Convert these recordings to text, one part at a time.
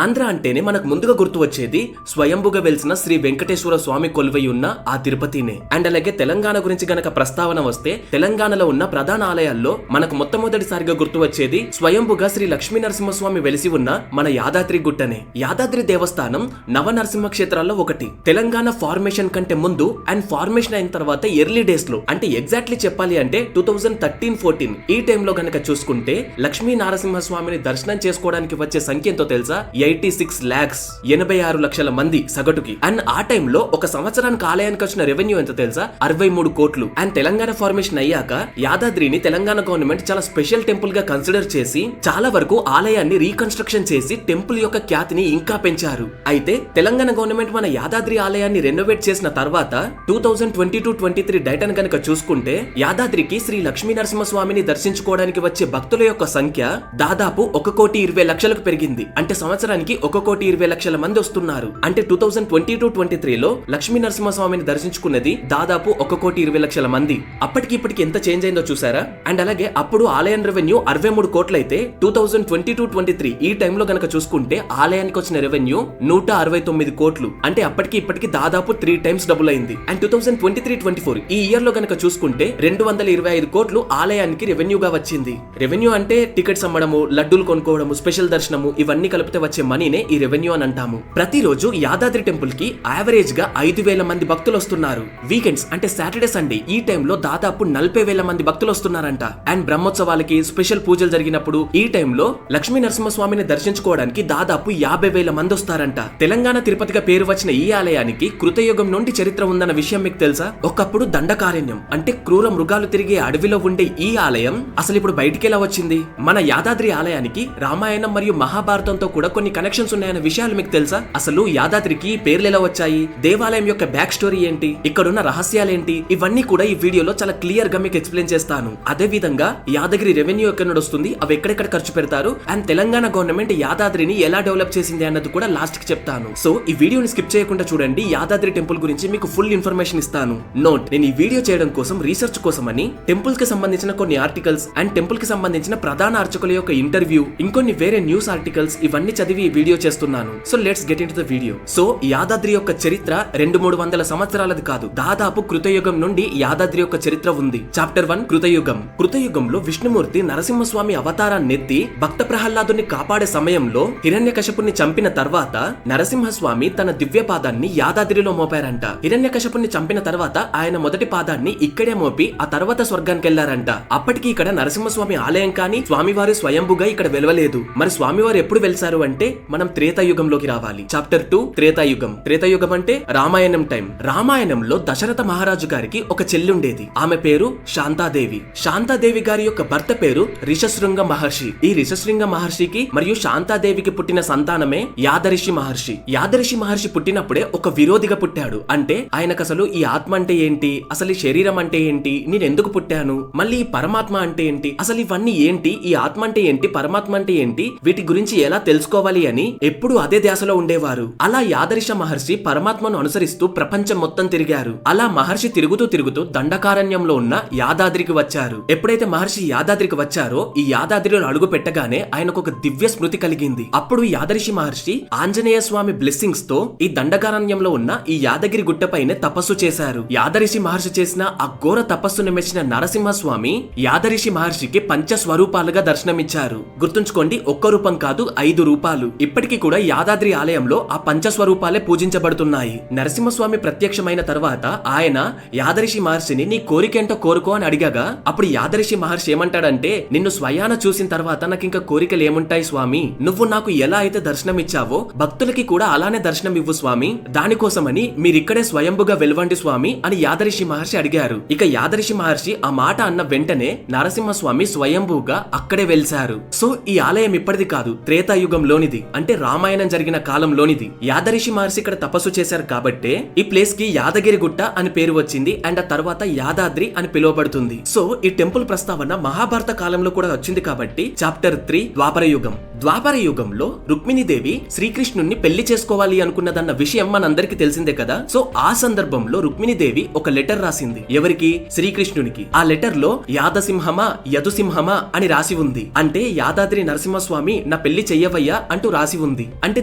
ఆంధ్ర అంటేనే మనకు ముందుగా గుర్తు వచ్చేది స్వయంభుగా వెలిసిన శ్రీ వెంకటేశ్వర స్వామి కొలువై ఉన్న ఆ తిరుపతినే. అండ్ అలాగే తెలంగాణ గురించి గనక ప్రస్తావన వస్తే తెలంగాణలో ఉన్న ప్రధాన ఆలయాల్లో మనకు మొట్టమొదటిసారిగా గుర్తు వచ్చేది స్వయంభుగా శ్రీ లక్ష్మీ నరసింహస్వామి వెలిసి ఉన్న మన యాదాద్రి గుట్టనే. యాదాద్రి దేవస్థానం నవ నరసింహ క్షేత్రాల్లో ఒకటి. తెలంగాణ ఫార్మేషన్ కంటే ముందు అండ్ ఫార్మేషన్ అయిన తర్వాత ఎర్లీ డేస్ లో, అంటే ఎగ్జాక్ట్లీ చెప్పాలి అంటే 2013-14 ఈ టైంలో గనక చూసుకుంటే లక్ష్మీ నరసింహస్వామిని దర్శనం చేసుకోవడానికి వచ్చే సంఖ్య ఎంతో తెలుసా? 86 lakhs, 86 లక్షల మంది సగటుకి. అండ్ ఆ టైంలో ఒక సంవత్సరానికి ఆలయానికి వచ్చిన రెవెన్యూ ఎంత తెలుసా? 63 కోట్లు. అండ్ తెలంగాణ ఫార్మేషన్ అయ్యాక యాదాద్రిని తెలంగాణ గవర్నమెంట్ చాలా స్పెషల్ టెంపుల్ గా కన్సిడర్ చేసి చాలా వరకు ఆలయాన్ని రీకన్స్ట్రక్షన్ చేసి టెంపుల్ యొక్క ఖ్యాతిని ఇంకా పెంచారు. అయితే తెలంగాణ గవర్నమెంట్ మన యాదాద్రి ఆలయాన్ని రెనోవేట్ చేసిన తర్వాత 2022-23 డేటాను గనక చూసుకుంటే యాదాద్రికి శ్రీ లక్ష్మీ నరసింహస్వామిని దర్శించుకోవడానికి వచ్చే భక్తుల యొక్క సంఖ్య దాదాపు 1,20,00,000కు పెరిగింది. అంటే సంవత్సరానికి 1,20,00,000 మంది వస్తున్నారు. అంటే 2022-23లో లక్ష్మీ నరసింహస్వామిని దర్శించుకున్నది దాదాపు 1,20,00,000 మంది. అప్పటికి ఇప్పటికి ఎంత చేంజ్ అయిందో చూసారా? అండ్ అలాగే అప్పుడు ఆలయం రెవెన్యూ 63 కోట్లు అయితే 2022-23 ఈ టైంలో గనక చూసుకుంటే ఆలయానికి వచ్చిన రెవెన్యూ 169 కోట్లు. అంటే అప్పటికి ఇప్పటికి దాదాపు 3 times డబుల్ అయింది. అండ్ 2023-24 ఈ ఇయర్ లో గనక చూసుకుంటే 225 కోట్లు ఆలయానికి రెవెన్యూగా వచ్చింది. రెవెన్యూ అంటే టికెట్స్ అమ్మడము, లడ్డూలు కొనుక్కోవడము, స్పెషల్ దర్శనము, ఇవన్నీ కలిపితే వచ్చే మనీనే ఈ రెవెన్యూ అని అంటాము. ప్రతిరోజు యాదాద్రి టెంపుల్ కి యావరేజ్ గా 5,000 మంది భక్తులు వస్తున్నారు. వీకెండ్స్ అంటే సాటర్డే సండే ఈ టైంలో దాదాపు 40,000 మంది భక్తులు వస్తున్నారంట. అండ్ బ్రహ్మోత్సవాలకి స్పెషల్ పూజలు జరిగినప్పుడు ఈ టైంలో లక్ష్మీ నరసింహస్వామిని దర్శించుకోవడానికి దాదాపు 50,000 మంది వస్తారంట. తెలంగాణ తిరుపతిగా పేరు వచ్చిన ఈ ఆలయానికి కృతయుగం నుండి చరిత్ర ఉందన్న విషయం మీకు తెలుసా? ఒకప్పుడు దండకారణ్యం అంటే క్రూర మృగాలు తిరిగే అడవిలో ఉండే ఈ ఆలయం అసలు ఇప్పుడు బయటికి ఎలా వచ్చింది? మన యాదాద్రి ఆలయానికి రామాయణం మరియు మహాభారతంతో కూడా కొన్ని కనెక్షన్స్ ఉన్నాయన్న విషయాలు మీకు తెలుసా? అసలు యాదాద్రికి పేర్లు ఎలా వచ్చాయి? దేవాలయం యొక్క బ్యాక్ స్టోరీ ఏంటి? ఇక్కడున్న రహస్యాలేంటి? ఇవన్నీ కూడా ఈ వీడియోలో చాలా క్లియర్ గా మీకు ఎక్స్ప్లెయిన్ చేస్తాను. అదే విధంగా యాదగిరి రెవెన్యూ ఎక్కడ నుండి వస్తుంది, అవి ఎక్కడెక్కడ ఖర్చు పెడతారు, అండ్ తెలంగాణ గవర్నమెంట్ యాదాద్రిని ఎలా డెవలప్ చేసింది అన్నది కూడా లాస్ట్ కి చెప్తాను. సో ఈ వీడియోని స్కిప్ చేయకుండా చూడండి. యాదాద్రి టెంపుల్ గురించి మీకు ఫుల్ ఇన్ఫర్మేషన్ ఇస్తాను. నోట్, నేను ఈ వీడియో చేయడం కోసం, రీసెర్చ్ కోసం అని టెంపుల్ కి సంబంధించిన కొన్ని ఆర్టికల్స్ అండ్ టెంపుల్ కి సంబంధించిన ప్రధాన అర్చకుల యొక్క ఇంటర్వ్యూ, ఇంకొన్ని వేరే న్యూస్ ఆర్టికల్స్ ఇవన్నీ చదివి ఈ వీడియో చేస్తున్నాను. So let's get into the video. So Yadadri యొక్క చరిత్ర 200-300 సంవత్సరాలది కాదు, దాదాపు కృతయుగం నుండి యాదాద్రి యొక్క చరిత్ర ఉంది. చాప్టర్ 1 కృతయుగం. కృతయుగంలో విష్ణుమూర్తి నరసింహస్వామి అవతారాన్ని ఎత్తి భక్త ప్రహ్లాదుని కాపాడే సమయంలో హిరణ్యకశపుని చంపిన తర్వాత నరసింహస్వామి తన దివ్య పాదాన్ని యాదాద్రిలో మోపారంట. హిరణ్యకశపుని చంపిన తర్వాత ఆయన మొదటి పాదాన్ని ఇక్కడే మోపి ఆ తర్వాత స్వర్గానికి వెళ్లారంట. అప్పటికి ఇక్కడ నరసింహస్వామి ఆలయం కానీ స్వామివారి స్వయంభుగా ఇక్కడ వెలవలేదు. మరి స్వామివారు ఎప్పుడు వెలిసారు అంటే మనం త్రేతాయుగంలోకి రావాలి. చాప్టర్ 2 త్రేతాయుగం. త్రేతాయుగం అంటే రామాయణం టైం. రామాయణంలో దశరథ మహారాజు గారికి ఒక చెల్లి ఉండేది. ఆమె పేరు శాంతాదేవి. శాంతాదేవి గారి యొక్క భర్త పేరు రిషశృంగ మహర్షి. ఈ రిషశృంగ మహర్షికి మరియు శాంతాదేవికి పుట్టిన సంతానమే యాదరిషి మహర్షి. యాదరిషి మహర్షి పుట్టినప్పుడే ఒక విరోధిగా పుట్టాడు. అంటే ఆయనకు అసలు ఈ ఆత్మ అంటే ఏంటి, అసలు ఈ శరీరం అంటే ఏంటి, నేను ఎందుకు పుట్టాను, మళ్ళీ ఈ పరమాత్మ అంటే ఏంటి, అసలు ఇవన్నీ ఏంటి, ఈ ఆత్మ అంటే ఏంటి, పరమాత్మ అంటే ఏంటి, వీటి గురించి ఎలా తెలుసుకోవాలి అని ఎప్పుడు అదే ధ్యాసలో ఉండేవారు. అలా యాదరిష మహర్షి పరమాత్మను అనుసరిస్తూ ప్రపంచం మొత్తం తిరిగారు. అలా మహర్షి తిరుగుతూ తిరుగుతూ దండకారణ్యంలో ఉన్న యాదాద్రికి వచ్చారు. ఎప్పుడైతే మహర్షి యాదాద్రికి వచ్చారో ఈ యాదాద్రిలో అడుగు పెట్టగానే ఆయనకు ఒక దివ్య స్మృతి కలిగింది. అప్పుడు యాదరిషి మహర్షి ఆంజనేయ స్వామి బ్లెస్సింగ్స్ తో ఈ దండకారణ్యంలో ఉన్న ఈ యాదగిరి గుట్టపైనే తపస్సు చేశారు. యాదరిషి మహర్షి చేసిన ఆ ఘోర తపస్సును మెచ్చిన నరసింహస్వామి యాదరిషి మహర్షికి పంచస్వరూపాలుగా దర్శనమిచ్చారు. గుర్తుంచుకోండి, ఒక్క రూపం కాదు, 5 రూపాలు. ఇప్పటికీ కూడా యాదాద్రి ఆలయంలో ఆ పంచస్వరూపాలే పూజించబడుతున్నాయి. నరసింహస్వామి ప్రత్యక్షమైన తర్వాత ఆయన యాదరిషి మహర్షిని నీ కోరికేంటో కోరుకో అని అడిగాగా అప్పుడు యాదరిషి మహర్షి ఏమంటాడంటే, నిన్ను స్వయాన చూసిన తర్వాత నాకు ఇంకా కోరికలు ఏముంటాయి స్వామి, నువ్వు నాకు ఎలా అయితే దర్శనం ఇచ్చావో భక్తులకి కూడా అలానే దర్శనం ఇవ్వు స్వామి, దానికోసమని మీరిక్కడే స్వయంభుగా వెలవండి స్వామి అని యాదరిషి మహర్షి అడిగారు. ఇక యాదరిషి మహర్షి ఆ మాట అన్న వెంటనే నరసింహస్వామి స్వయంభూగా అక్కడే వెలిశారు. సో ఈ ఆలయం ఇప్పటిది కాదు, త్రేతాయుగంలోనిది. అంటే రామాయణం జరిగిన కాలంలోనిది. యాదరిషి మహర్షి ఇక్కడ తపస్సు చేశారు కాబట్టే ఈ ప్లేస్ కి యాదగిరి గుట్ట అని పేరు వచ్చింది. అండ్ ఆ తర్వాత యాదాద్రి అని పిలువబడుతుంది. సో ఈ టెంపుల్ ప్రస్తావన మహాభారత కాలంలో కూడా వచ్చింది కాబట్టి చాప్టర్ 3 ద్వాపర యుగం. ద్వాపర యుగంలో రుక్మిణీదేవి శ్రీకృష్ణుణ్ణి పెళ్లి చేసుకోవాలి అనుకున్నదన్న విషయం మనందరికి తెలిసిందే కదా. సో ఆ సందర్భంలో రుక్మిణీదేవి ఒక లెటర్ రాసింది. ఎవరికి? శ్రీకృష్ణునికి. ఆ లెటర్ లో యాదసింహమా యదుసింహమా అని రాసి ఉంది. అంటే యాదాద్రి నరసింహస్వామి నా పెళ్లి చెయ్యవయ్యా అంటూ రాసి ఉంది. అంటే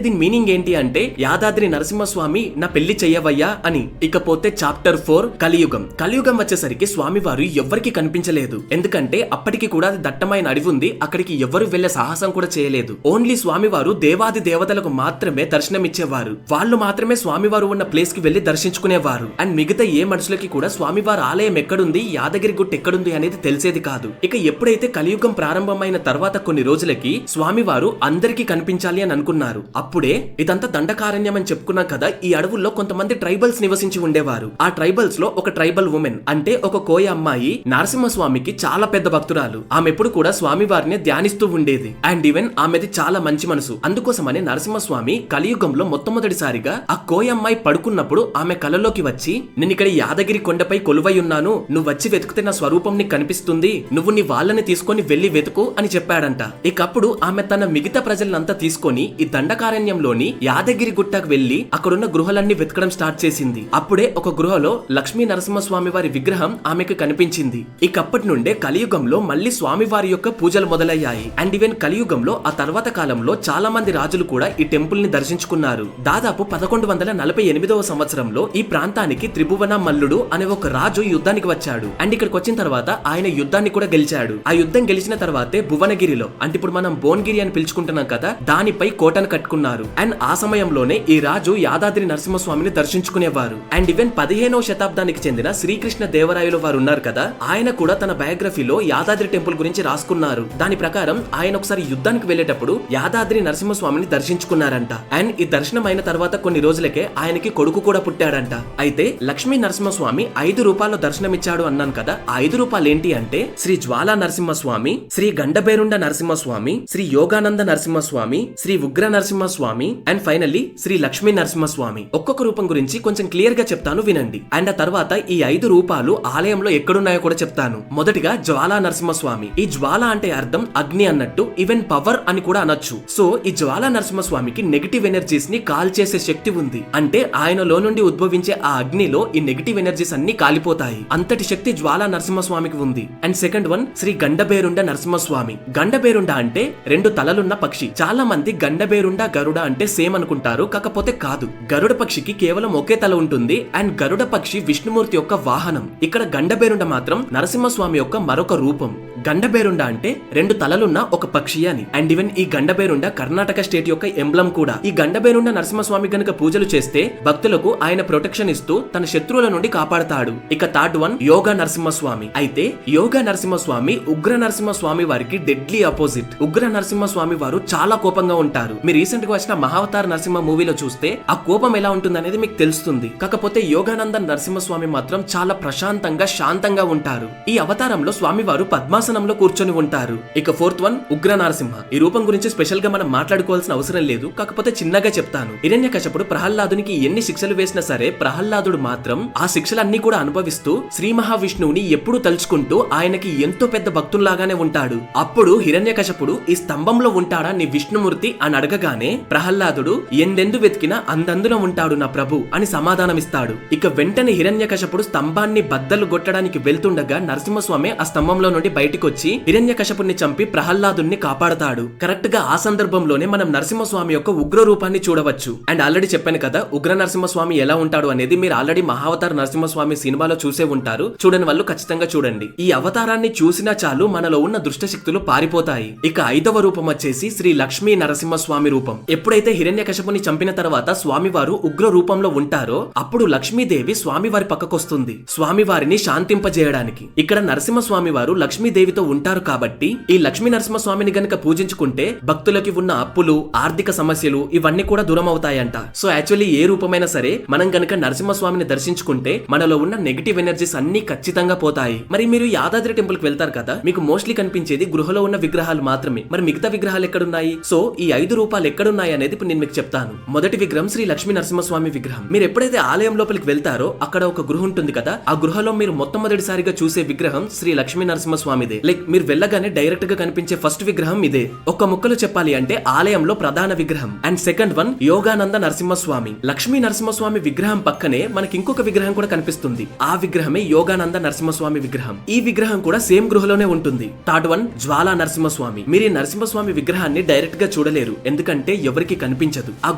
దీని మీనింగ్ ఏంటి అంటే యాదాద్రి నరసింహస్వామి నా పెళ్లి చెయ్యవయ్యా అని. ఇకపోతే చాప్టర్ 4 కలియుగం. కలియుగం వచ్చేసరికి స్వామివారు ఎవ్వరికి కనిపించలేదు. ఎందుకంటే అప్పటికి కూడా అది దట్టమైన అడవి ఉంది. అక్కడికి ఎవరు వెళ్లే సాహసం కూడా చేయలేదు. ఓన్లీ స్వామివారు దేవాది దేవతలకు మాత్రమే దర్శనం ఇచ్చేవారు. వాళ్ళు మాత్రమే స్వామివారు ఉన్న ప్లేస్ కి వెళ్లి దర్శించుకునేవారు. అండ్ మిగతా ఏ మనుషులకి కూడా స్వామివారి ఆలయం ఎక్కడుంది, యాదగిరి గుట్ట ఎక్కడుంది అనేది తెలిసేది కాదు. ఇక ఎప్పుడైతే కలియుగం ప్రారంభమైన తర్వాత కొన్ని రోజులకి స్వామివారు అందరికీ కనిపించాలి అని అనుకున్నారు. అప్పుడే ఇదంతా దండకారణ్యం అని చెప్పుకున్నాం కదా. ఈ అడవుల్లో కొంతమంది ట్రైబల్స్ నివసించి ఉండేవారు. ఆ ట్రైబల్స్ లో ఒక ట్రైబల్ ఉమెన్ అంటే ఒక కోయ అమ్మాయి నరసింహస్వామికి చాలా పెద్ద భక్తురాలు. ఆమె ఎప్పుడు కూడా స్వామివారిని ధ్యానిస్తూ ఉండేది. అండ్ ఈవెన్ ఆమెది చాలా మంచి మనసు. అందుకోసమని నరసింహస్వామి కలియుగంలో మొట్టమొదటిసారిగా ఆ కోయ అమ్మాయి పడుకున్నప్పుడు ఆమె కలలోకి వచ్చి, నేను ఇక్కడ యాదగిరి కొండపై కొలువై ఉన్నాను, నువ్వు వచ్చి వెతికితే నా స్వరూపం నీకు కనిపిస్తుంది, నువ్వు నీ వాళ్ళని తీసుకొని వెళ్లి వెతుకు అని చెప్పాడంట. ఇకప్పుడు ఆమె తన మిగతా ప్రజలంతా తీసుకొని ఈ దండకారణ్యంలోని యాదగిరి గుట్టకు వెళ్లి అక్కడున్న గృహాలన్నీ వెతకడం స్టార్ట్ చేసింది. అప్పుడే ఒక గృహలో లక్ష్మీ నరసింహస్వామి వారి విగ్రహం ఆమెకు కనిపించింది. ఇకప్పటి నుండే కలియుగంలో మళ్ళీ స్వామివారి యొక్క పూజలు మొదలయ్యాయి. అండ్ ఈవెన్ కలియుగంలో ఆ తర్వాత కాలంలో చాలా మంది రాజులు కూడా ఈ టెంపుల్ ని దర్శించుకున్నారు. దాదాపు 1148వ సంవత్సరంలో ఈ ప్రాంతానికి త్రిభువన మల్లుడు అనే ఒక రాజు యుద్ధానికి వచ్చాడు. అండ్ ఇక్కడికి వచ్చిన తర్వాత ఆయన యుద్ధాన్ని కూడా గెలిచాడు. ఆ యుద్ధం గెలిచిన తర్వాతే భువనగిరిలో, అంటే ఇప్పుడు మనం భువనగిరి అని పిలుచుకుంటున్నాం కదా, దానిపై కోటను కట్టుకున్నారు. అండ్ ఆ సమయంలోనే ఈ రాజు యాదాద్రి నరసింహస్వామిని దర్శించుకునేవారు. అండ్ ఈవెన్ 15వ శతాబ్దానికి చెందిన శ్రీకృష్ణ దేవరాయలు వారు ఉన్నారు కదా, ఆయన కూడా తన బయోగ్రఫీలో యాదాద్రి టెంపుల్ గురించి రాసుకున్నారు. దాని ప్రకారం ఆయన ఒకసారి యుద్ధానికి వెళ్లేటప్పుడు యాదాద్రి నరసింహస్వామిని దర్శించుకున్నారంట. అండ్ ఈ దర్శనం అయిన తర్వాత కొన్ని రోజులకే ఆయనకి కొడుకు కూడా పుట్టాడంట. అయితే లక్ష్మీ నరసింహస్వామి 5 రూపాల్లో దర్శనమిచ్చాడు అన్నాను కదా. ఆ 5 రూపాయలు ఏంటి అంటే శ్రీ జ్వాలా నరసింహస్వామి, శ్రీ గండబేరుండ నరసింహస్వామి, శ్రీ యోగానంద నరసింహస్వామి, శ్రీ ఉగ్ర నరసింహస్వామి అండ్ ఫైనల్లీ శ్రీ లక్ష్మీ నరసింహస్వామి. ఒక్కొక్క రూపం గురించి కొంచెం క్లియర్ గా చెప్తాను వినండి. అండ్ ఆ తర్వాత ఈ 5 రూపాలు ఆలయంలో ఎక్కడున్నాయో కూడా చెప్తాను. మొదటిగా జ్వాలా నరసింహస్వామి. ఈ జ్వాల అంటే అర్థం అగ్ని అన్నట్టు, ఈవెన్ పవర్ అని కూడా అనొచ్చు. సో ఈ జ్వాలా నరసింహస్వామికి నెగిటివ్ ఎనర్జీస్ ని కాల్ చేసే శక్తి ఉంది. అంటే ఆయనలో నుండి ఉద్భవించే ఆ అగ్నిలో ఈ నెగిటివ్ ఎనర్జీస్ అన్ని కాలిపోతాయి. అంతటి శక్తి జ్వాలా నరసింహస్వామికి ఉంది. And second one Shri Gandaberunda Narasimhaswami. Gandaberunda అంటే 2 తలలున్న పక్షి. చాలా మంది గండబేరుండ గరుడ అంటే సేమ్ అనుకుంటారు, కాకపోతే కాదు. గరుడ పక్షికి కేవలం ఒకే తల ఉంటుంది. అండ్ గరుడ పక్షి విష్ణుమూర్తి యొక్క వాహనం. ఇక్కడ గండబేరుండ మాత్రం నరసింహస్వామి యొక్క మరొక రూపం. గండబేరుండ అంటే 2 తలలున్న ఒక పక్షి అని. అండ్ ఈవెన్ ఈ గండబేరుండ కర్ణాటక స్టేట్ యొక్క ఎంబ్లం కూడా. ఈ గండబేరుండ నరసింహస్వామి గనుక పూజలు చేస్తే భక్తులకు ఆయన ప్రొటెక్షన్ ఇస్తూ తన శత్రువుల నుండి కాపాడతాడు. ఇక థర్డ్ వన్ యోగా నరసింహస్వామి. అయితే యోగా నరసింహస్వామి ఉగ్ర నరసింహస్వామి వారికి డెడ్లీ అపోజిట్. ఉగ్ర నరసింహస్వామి వారు చాలా కోపంగా ఉంటారు. మీరు రీసెంట్ గా వచ్చిన మహావతార్ నరసింహ మూవీలో చూస్తే ఆ కోపం ఎలా ఉంటుంది అనేది మీకు తెలుస్తుంది. కాకపోతే యోగానంద నరసింహస్వామి మాత్రం చాలా ప్రశాంతంగా శాంతంగా ఉంటారు. ఈ అవతారంలో స్వామివారు పద్మాసనంలో కూర్చొని ఉంటారు. ఇక ఫోర్త్ వన్ ఉగ్ర నరసింహ. ఈ రూపం గురించి స్పెషల్ గా మనం మాట్లాడుకోవాల్సిన అవసరం లేదు, కాకపోతే చిన్నగా చెప్తాను. హిరణ్యకశపుడు ప్రహ్లాదునికి ఎన్ని శిక్షలు వేసినా సరే ప్రహ్లాదుడు మాత్రం ఆ శిక్షలన్నీ కూడా అనుభవిస్తూ శ్రీ మహావిష్ణువుని ఎప్పుడు తలుచుకుంటూ ఆయనకి ఎంతో పెద్ద భక్తుల్లాగానే ఉంటాడు. అప్పుడు హిరణ్యకశపుడు ఈ స్తంభంలో ఉంటాడా నీ విష్ణుమూర్తి అని అడగగానే ప్రహ్లాదుడు ఎందెందు వెతికినా అందందున ఉంటాడు నా ప్రభు అని సమాధానమిస్తాడు. ఇక వెంటనే హిరణ్యకశపుడు స్తంభాన్ని బద్దలు కొట్టడానికి వెళ్తుండగా నరసింహస్వామి ఆ స్తంభంలో నుండి బయటికి వచ్చి హిరణ్యకశపుడిని చంపి ప్రహ్లాదుని కాపాడతాడు. కరెక్ట్ గా ఆ సందర్భంలోనే మనం నరసింహస్వామి యొక్క ఉగ్ర రూపాన్ని చూడవచ్చు. అండ్ ఆల్రెడీ చెప్పాను కదా ఉగ్ర నరసింహస్వామి ఎలా ఉంటాడు అనేది. మీరు ఆల్రెడీ మహావతార్ నరసింహస్వామి సినిమాలో చూసే ఉంటారు. చూడని వాళ్ళు ఖచ్చితంగా చూడండి. ఈ అవతారాన్ని చూసినా చాలు మనలో ఉన్న దుష్ట శక్తులు పారిపోతాయి. ఇక 5వ రూపం వచ్చేసి శ్రీ లక్ష్మీ నరసింహస్వామి రూపం. ఎప్పుడైతే హిరణ్యకశపుని చంపిన తర్వాత స్వామివారు ఉగ్ర రూపంలో ఉంటారో అప్పుడు లక్ష్మీదేవి స్వామివారి పక్కకొస్తుంది స్వామివారిని శాంతింపజేయడానికి. ఇక్కడ నరసింహస్వామి వారు లక్ష్మీదేవితో ఉంటారు కాబట్టి ఈ లక్ష్మీ నరసింహస్వామిని గనక పూజించుకుంటే భక్తులకి ఉన్న అప్పులు, ఆర్థిక సమస్యలు ఇవన్నీ కూడా దూరం అవుతాయంట. సో యాక్చువల్లీ ఏ రూపమైనా సరే మనం గనక నరసింహస్వామిని దర్శించుకుంటే మనలో ఉన్న నెగిటివ్ ఎనర్జీస్ అన్ని ఖచ్చితంగా పోతాయి. మరి మీరు యాదాద్రి టెంపుల్ కి వెళ్తారు కదా, మీకు మోస్ట్లీ కనిపించేది గృహలో ఉన్న విగ్రహాలు మాత్రమే. మరి మిగతా విగ్రహాలు ఎక్కడున్నాయి? సో ఈ 5 రూపాయలు ఎక్కడున్నాయి అనేది ఇప్పుడు నేను మీకు చెప్తాను. మొదటి విగ్రహం శ్రీ లక్ష్మీ నరసింహస్వామి విగ్రహం. మీరు ఎప్పుడైతే ఆలయం లోపలికి వెళ్తారో అక్కడ ఒక గృహ ఉంటుంది కదా, ఆ గృహలో మీరు మొట్టమొదటిసారిగా చూసే విగ్రహం శ్రీ లక్ష్మీ నరసింహస్వామిదే. లైక్ మీరు వెళ్ళగానే డైరెక్ట్ గా కనిపించే ఫస్ట్ విగ్రహం ఇదే. ఒక ముక్కలో చెప్పాలి అంటే ఆలయంలో ప్రధాన విగ్రహం. And second one Yogananda Narasimhaswamy. Lakshmi Narasimhaswamy విగ్రహం పక్కనే మనకి ఇంకొక విగ్రహం కూడా కనిపిస్తుంది. ఆ విగ్రహమే యోగానంద నరసింహస్వామి విగ్రహం. ఈ విగ్రహం కూడా సేమ్ గృహలోనే ఉంటుంది. థర్డ్ వన్ జ్వాలా నరసింహస్వామి. మీరు ఈ నరసింహస్వామి విగ్రహాన్ని డైరెక్ట్ గా చూడలేరు, ఎందుకంటే ఎవరికి కనిపించదు. ఆ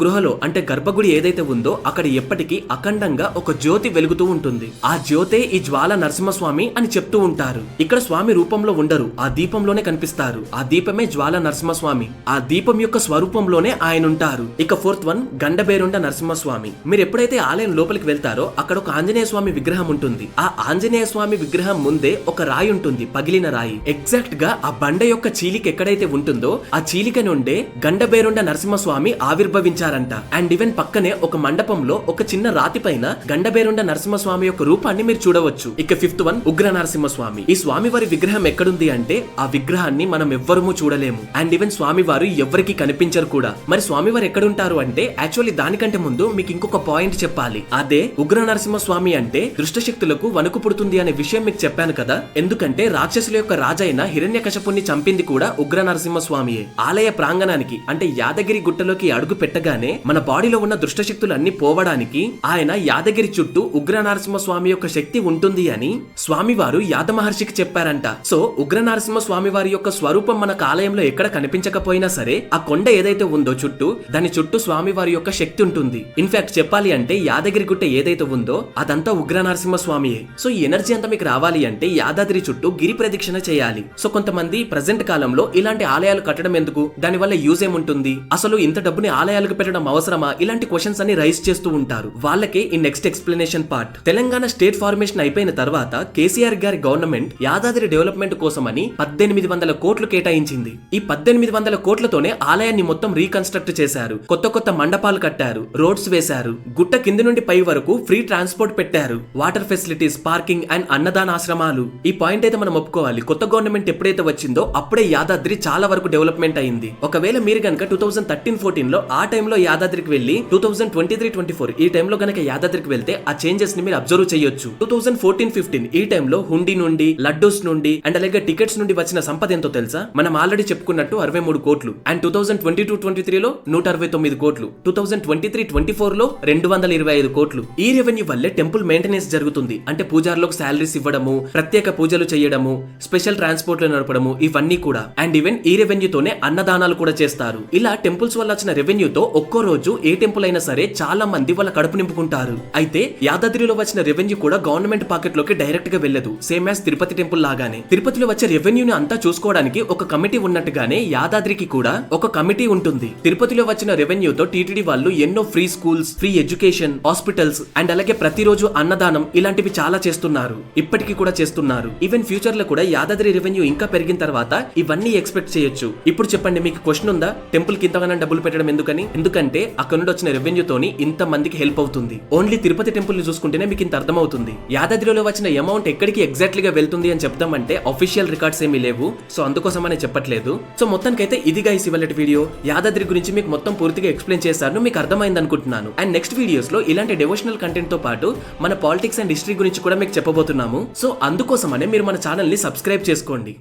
గృహలో అంటే గర్భగుడి ఏదైతే ఉందో అక్కడ ఎప్పటికీ అఖండంగా ఒక జ్యోతి వెలుగుతూ ఉంటుంది. ఆ జ్యోతే ఈ జ్వాల నరసింహస్వామి అని చెప్తూ ఉంటారు. ఇక్కడ స్వామి రూపంలో ఉండరు, ఆ దీపంలోనే కనిపిస్తారు. ఆ దీపమే జ్వాల నరసింహస్వామి. ఆ దీపం యొక్క స్వరూపంలోనే ఆయన ఉంటారు. ఇక ఫోర్త్ వన్ గండబేరుండ నరసింహస్వామి. మీరు ఎప్పుడైతే ఆలయం లోపలికి వెళ్తారో అక్కడ ఒక ఆంజనేయ స్వామి విగ్రహం ఉంటుంది. ఆ ఆంజనేయ స్వామి విగ్రహం ముందే ఒక రాయి ఉంటుంది, పగిలిన రాయి. ఎగ్జాక్ట్ గా ఆ బండ యొక్క చీలిక ఎక్కడైతే ఉంటుందో ఆ చీలిక నుండే గండబేరుండ నరసింహస్వామి ఆవిర్భవించారంట. అండ్ ఈవెన్ పక్కనే ఒక మండపంలో ఒక చిన్న రాతి పైన గండబేరుండ నరసింహస్వామి యొక్క రూపాన్ని మీరు చూడవచ్చు. ఇక ఫిఫ్త్ వన్ ఉగ్ర నరసింహస్వామి. ఈ స్వామి వారి విగ్రహం ఎక్కడుంది అంటే ఆ విగ్రహాన్ని మనం ఎవ్వరూ చూడలేము. అండ్ ఈవెన్ స్వామి వారు ఎవరికి కనిపించరు కూడా. మరి స్వామి వారు ఎక్కడుంటారు అంటే యాక్చువల్లీ దానికంటే ముందు మీకు ఇంకొక పాయింట్ చెప్పాలి. అదే ఉగ్ర నరసింహస్వామి అంటే దుష్టశక్తులకు వణుకు పుడుతుంది అనే విషయం మీకు చెప్పాను కదా. ఎందుకంటే రాక్షసుల యొక్క రాజైన హిరణ్యకశపుని చంపింది కూడా ఉగ్ర నరసింహస్వామియే. ఆలయ ప్రాంగణానికి అంటే యాదగిరి గుట్టలోకి అడుగు పెట్టగానే మన బాడీలో ఉన్న దుష్టశక్తులు అన్ని పోవడానికి ఆయన యాదగిరి చుట్టూ ఉగ్ర నరసింహస్వామి యొక్క శక్తి ఉంటుంది అని స్వామివారు యాద మహర్షికి చెప్పారంట. సో ఉగ్ర నరసింహస్వామి వారి యొక్క స్వరూపం మనకు ఆలయంలో ఎక్కడ కనిపించకపోయినా సరే ఆ కొండ ఏదైతే ఉందో చుట్టూ దాని చుట్టూ స్వామి వారి యొక్క శక్తి ఉంటుంది. ఇన్ఫాక్ట్ చెప్పాలి అంటే యాదగిరి గుట్ట ఏదైతే ఉందో అదంతా ఉగ్ర నరసింహస్వామియే. సో ఈ ఎనర్జీ అంతా మీకు రావాలి అంటే యాదాద్రి చుట్టూ గిరి ప్రదక్షిణ చేయాలి. సో కొంతమంది ప్రెసెంట్ కాలంలో ఇలాంటి ఆలయాలు కట్టడం ఎందుకు, దాని వల్ల యూజ్ ఏముంటుంది, అసలు ఇంత డబ్బుని ఆలయాలకు పెట్టడం అవసరమా, ఇలాంటి క్వశ్చన్స్ అన్ని రైజ్ చేస్తూ ఉంటారు. వాళ్ళకే ఈ next explanation part. Telangana state formation అయిపోయిన తర్వాత కేసీఆర్ గారి గవర్నమెంట్ యాదాద్రి డెవలప్మెంట్ కోసమని 1800 కోట్లు కేటాయించింది. ఈ 1800 కోట్లతోనే ఆలయాన్ని మొత్తం రీకన్స్ట్రక్ట్ చేశారు. కొత్త కొత్త మండపాలు కట్టారు, రోడ్స్ వేశారు, గుట్ట కింది నుండి పై వరకు ఫ్రీ ట్రాన్స్పోర్ట్ పెట్టారు, వాటర్ ఫెసిలిటీస్, పార్కింగ్ అండ్ అన్నదాన ఆశ్రమాలు. ఈ పాయింట్ అయితే మనం ఒప్పుకోవాలి. కొత్త గవర్నమెంట్ ఎప్పుడైతే వచ్చిందో అప్పుడే యాదాద్రి చాలా వరకు డెవలప్మెంట్ అయింది. ఒకవేళ మీరు గనక 2013-14 లో ఆ టైంలో యాదాద్రికి వెళ్లి 2023-24 ఈ టైంలో గనక యాదాద్రికి వెళ్తే ఆ చేంజెస్ ని మీరు అబ్జర్వ్ చేయొచ్చు. 2014-15 ఈ టైంలో హుండీ నుండి, లడ్డూస్ నుండి అండ్ అలాగే టికెట్స్ నుండి వచ్చిన సంపద ఎంతో తెలుసా? మనం ఆల్రెడీ చెప్పుకున్నట్టు 63 కోట్లు. అండ్ 2022-23 లో 169 కోట్లు. 2023-24 లో 225 కోట్లు. ఈ రెవెన్యూ వల్లే టెంపుల్ మెయింటెనెన్స్ జరుగుతుంది. అంటే పూజారులకు శాలరీస్ ఇవ్వడము, ప్రత్యేక పూజలు చేయడము, స్పెషల్ ట్రాన్స్పోర్ట్లు నడపడము, ఇవన్నీ కూడా. అండ్ ఈవెన్ ఈ రెవెన్యూతోనే అన్నదానాలు కూడా చేస్తారు. ఇలా టెంపుల్స్ వల్ల వచ్చిన రెవెన్యూతో ఒక్కో రోజు ఏ టెంపుల్ అయినా సరే చాలా మంది వాళ్ళ కడుపు నింపుకుంటారు. అయితే యాదాద్రిలో వచ్చిన రెవెన్యూ కూడా గవర్నమెంట్ పాకెట్ లోకి డైరెక్ట్ గా వెళ్ళదు, సేమ్ యాజ్ తిరుపతి టెంపుల్ లాగానే. తిరుపతిలో వచ్చే రెవెన్యూని అంతా చూసుకోవడానికి ఒక కమిటీ ఉన్నట్టుగానే యాదాద్రికి కూడా ఒక కమిటీ ఉంటుంది. తిరుపతిలో వచ్చిన రెవెన్యూతో టీటీడీ వాళ్ళు ఎన్నో free schools, free education, hospitals and అలాగే ప్రతిరోజు అన్నదానం ఇలాంటివి చాలా చేస్తున్నారు. ఇప్పటికీ కూడా చేస్తున్నారు. ఈవెన్ ఫ్యూచర్ లో కూడా యాదాద్రి రెవెన్యూ ఇంకా పెరిగిన తర్వాత ఇవన్నీ ఎక్స్పెక్ట్ చేయొచ్చు. ఇప్పుడు చెప్పండి, మీకు క్వశ్చన్ ఉందా టెంపుల్ కి ఇంతగానో డబ్బులు పెట్టడం ఎందుకని? ఎందుకంటే అక్కడ నుండి వచ్చిన రెవెన్యూ తోని ఇంత మందికి హెల్ప్ అవుతుంది. ఓన్లీ తిరుపతి టెంపుల్ ని చూసుకుంటేనే మీకు ఇంత అర్థమవుతుంది. యాదాద్రిలో వచ్చిన అమౌంట్ ఎక్కడికి ఎగ్జాక్ట్లీ గా వెళ్తుంది అని చెప్తామంటే అఫీషియల్ రికార్డ్స్ ఏమీ లేవు. సో అందుకోసమనే చెప్పట్లేదు. సో మొత్తానికైతే ఇది గైస్ ఇవాళ వీడియో. యాదాద్రి గురించి మీకు మొత్తం పూర్తిగా ఎక్స్ప్లెయిన్ చేశాను, మీకు అర్థమైంది అనుకుంటున్నాను. అండ్ నెక్స్ట్ వీడియోస్ లో ఇలాంటి డివోషనల్ కంటెంట్ తో పాటు మన పాలిటిక్స్ అండ్ హిస్టరీ గురించి కూడా మీకు చెప్పబోతున్నాము. సో అందుకోసమనే మీరు మన ఛానల్ ని సబ్స్క్రైబ్ చేసుకోండి.